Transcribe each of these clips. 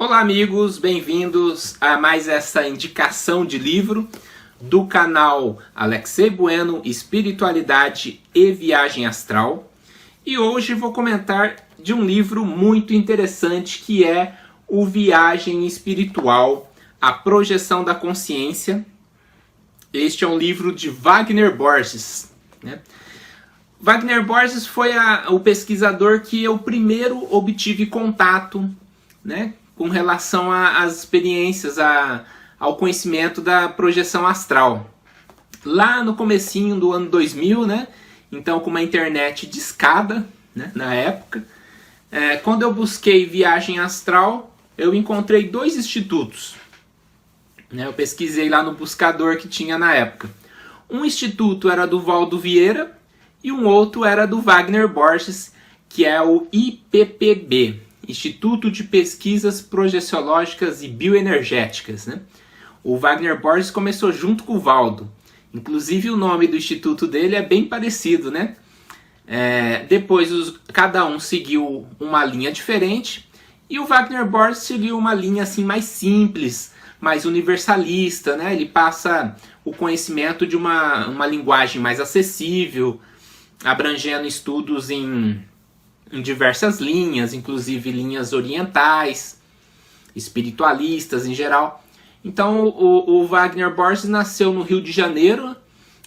Olá amigos, bem-vindos a mais essa indicação de livro do canal Alexei Bueno, Espiritualidade e Viagem Astral. E hoje vou comentar de um livro muito interessante que é o Viagem Espiritual, a Projeção da Consciência. Este é um livro de Wagner Borges, né? Wagner Borges foi o pesquisador que eu primeiro obtive contato, né, com relação às experiências, ao conhecimento da projeção astral. Lá no comecinho do ano 2000, né, então com uma internet discada, né, na época, quando eu busquei viagem astral, eu encontrei dois institutos. Né, eu pesquisei lá no buscador que tinha na época. Um instituto era do Valdo Vieira e um outro era do Wagner Borges, que é o IPPB, Instituto de Pesquisas Projeciológicas e Bioenergéticas, né? O Wagner Borges começou junto com o Valdo. Inclusive o nome do instituto dele é bem parecido, né? Depois cada um seguiu uma linha diferente e o Wagner Borges seguiu uma linha assim mais simples, mais universalista, né? Ele passa o conhecimento de uma linguagem mais acessível, abrangendo estudos em diversas linhas, inclusive linhas orientais, espiritualistas em geral. Então o Wagner Borges nasceu no Rio de Janeiro,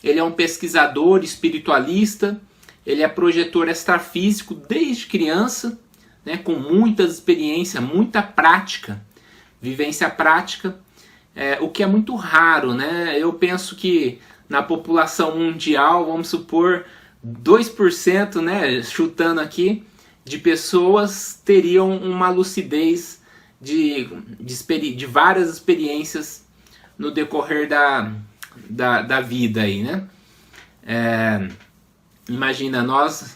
ele é um pesquisador espiritualista, ele é projetor extrafísico desde criança, né, com muita experiência, muita prática, vivência prática, o que é muito raro, né? Eu penso que na população mundial, vamos supor, 2%, né, chutando aqui, de pessoas teriam uma lucidez de várias experiências no decorrer da vida aí, né? Imagina, nós,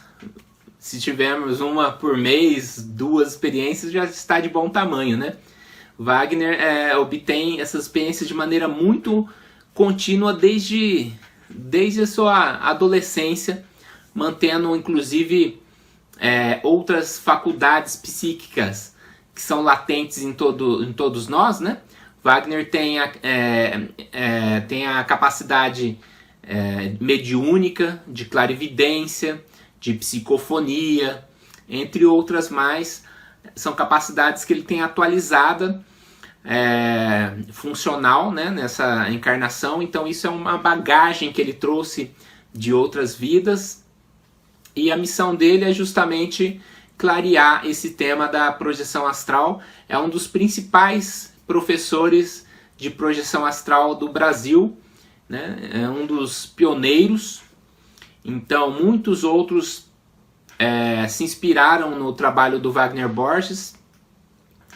se tivermos uma por mês, duas experiências, já está de bom tamanho, né? Wagner obtém essas experiências de maneira muito contínua desde a sua adolescência, mantendo inclusive outras faculdades psíquicas que são latentes em todos nós, né? Wagner tem a capacidade mediúnica, de clarividência, de psicofonia, entre outras mais. São capacidades que ele tem atualizada, funcional, né, nessa encarnação. Então isso é uma bagagem que ele trouxe de outras vidas. E a missão dele é justamente clarear esse tema da projeção astral. É um dos principais professores de projeção astral do Brasil, né? É um dos pioneiros. Então muitos outros se inspiraram no trabalho do Wagner Borges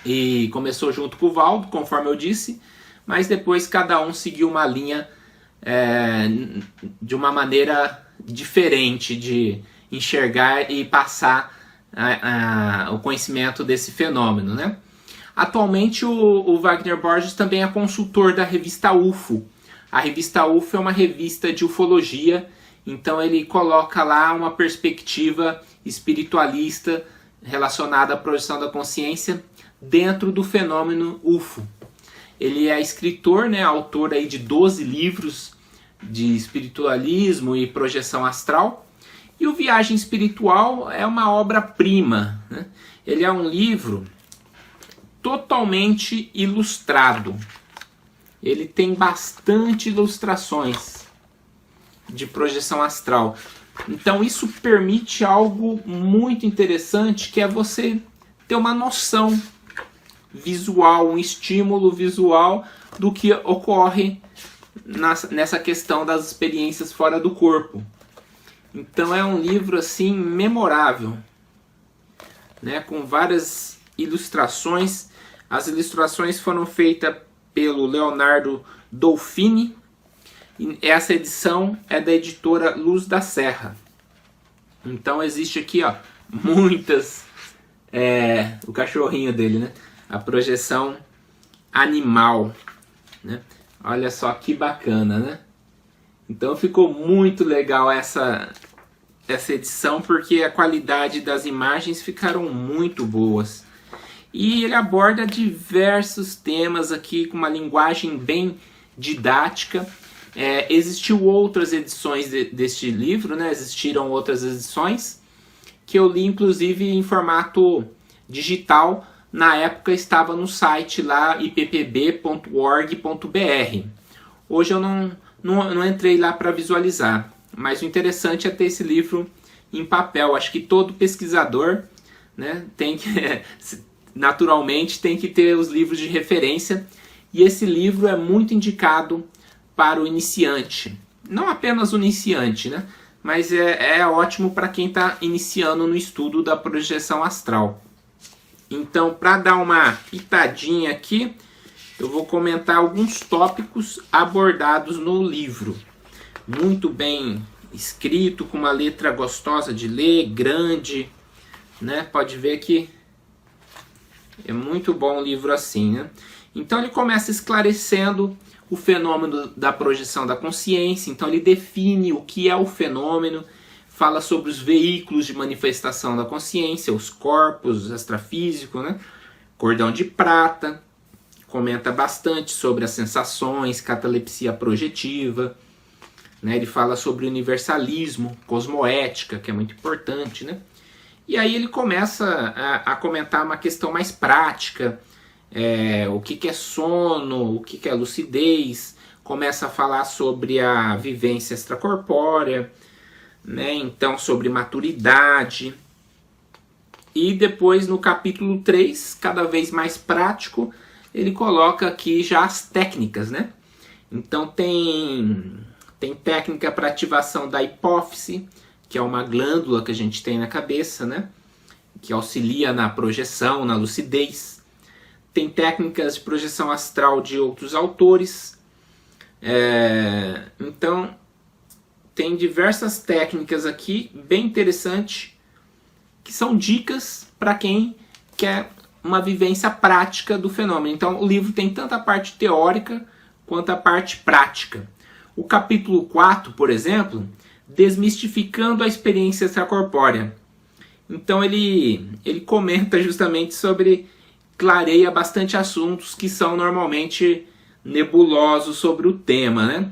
e começou junto com o Valdo, conforme eu disse, mas depois cada um seguiu uma linha de uma maneira diferente de enxergar e passar o conhecimento desse fenômeno, né? Atualmente o Wagner Borges também é consultor da revista UFO. A revista UFO é uma revista de ufologia, então ele coloca lá uma perspectiva espiritualista relacionada à projeção da consciência dentro do fenômeno UFO. Ele é escritor, né, autor aí de 12 livros de espiritualismo e projeção astral. E o Viagem Espiritual é uma obra-prima, né? Ele é um livro totalmente ilustrado. Ele tem bastante ilustrações de projeção astral. Então isso permite algo muito interessante, que é você ter uma noção visual, um estímulo visual do que ocorre nessa questão das experiências fora do corpo. Então é um livro assim memorável, né, com várias ilustrações. As ilustrações foram feitas pelo Leonardo Dolfini. E essa edição é da editora Luz da Serra. Então existe aqui, ó, muitas, o cachorrinho dele, né? A projeção animal, né? Olha só que bacana, né? Então ficou muito legal essa edição, porque a qualidade das imagens ficaram muito boas. E ele aborda diversos temas aqui com uma linguagem bem didática. Existiu outras edições deste livro, né? Existiram outras edições que eu li inclusive em formato digital. Na época estava no site lá ippb.org.br. Hoje eu não entrei lá para visualizar, mas o interessante é ter esse livro em papel. Acho que todo pesquisador, né, naturalmente tem que ter os livros de referência, e esse livro é muito indicado para o iniciante. Não apenas o iniciante, né, mas é ótimo para quem está iniciando no estudo da projeção astral. Então, para dar uma pitadinha aqui, eu vou comentar alguns tópicos abordados no livro. Muito bem escrito, com uma letra gostosa de ler, grande, né? Pode ver que é muito bom um livro assim, né? Então ele começa esclarecendo o fenômeno da projeção da consciência. Então ele define o que é o fenômeno, fala sobre os veículos de manifestação da consciência, os corpos extrafísicos, né? Cordão de prata, comenta bastante sobre as sensações, catalepsia projetiva, né? Ele fala sobre universalismo, cosmoética, que é muito importante, né? E aí ele começa a comentar uma questão mais prática, o que é sono, o que é lucidez, começa a falar sobre a vivência extracorpórea, né? Então sobre maturidade. E depois no capítulo 3, cada vez mais prático, ele coloca aqui já as técnicas, né? Então tem técnica para ativação da hipófise, que é uma glândula que a gente tem na cabeça, né? Que auxilia na projeção, na lucidez. Tem técnicas de projeção astral de outros autores. Então, tem diversas técnicas aqui, bem interessante, que são dicas para quem quer uma vivência prática do fenômeno. Então, o livro tem tanto a parte teórica quanto a parte prática. O capítulo 4, por exemplo, desmistificando a experiência extracorpórea. Então ele comenta justamente sobre, clareia bastante assuntos que são normalmente nebulosos sobre o tema, né?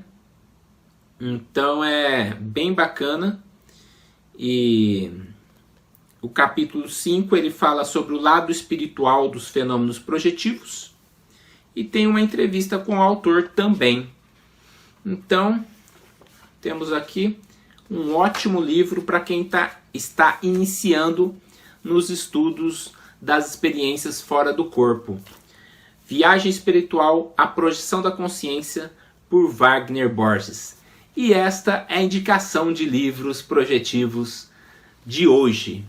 Então é bem bacana. E o capítulo 5 ele fala sobre o lado espiritual dos fenômenos projetivos e tem uma entrevista com o autor também. Então temos aqui um ótimo livro para quem está iniciando nos estudos das experiências fora do corpo. Viagem Espiritual, a Projeção da Consciência, por Wagner Borges. E esta é a indicação de livros projetivos de hoje.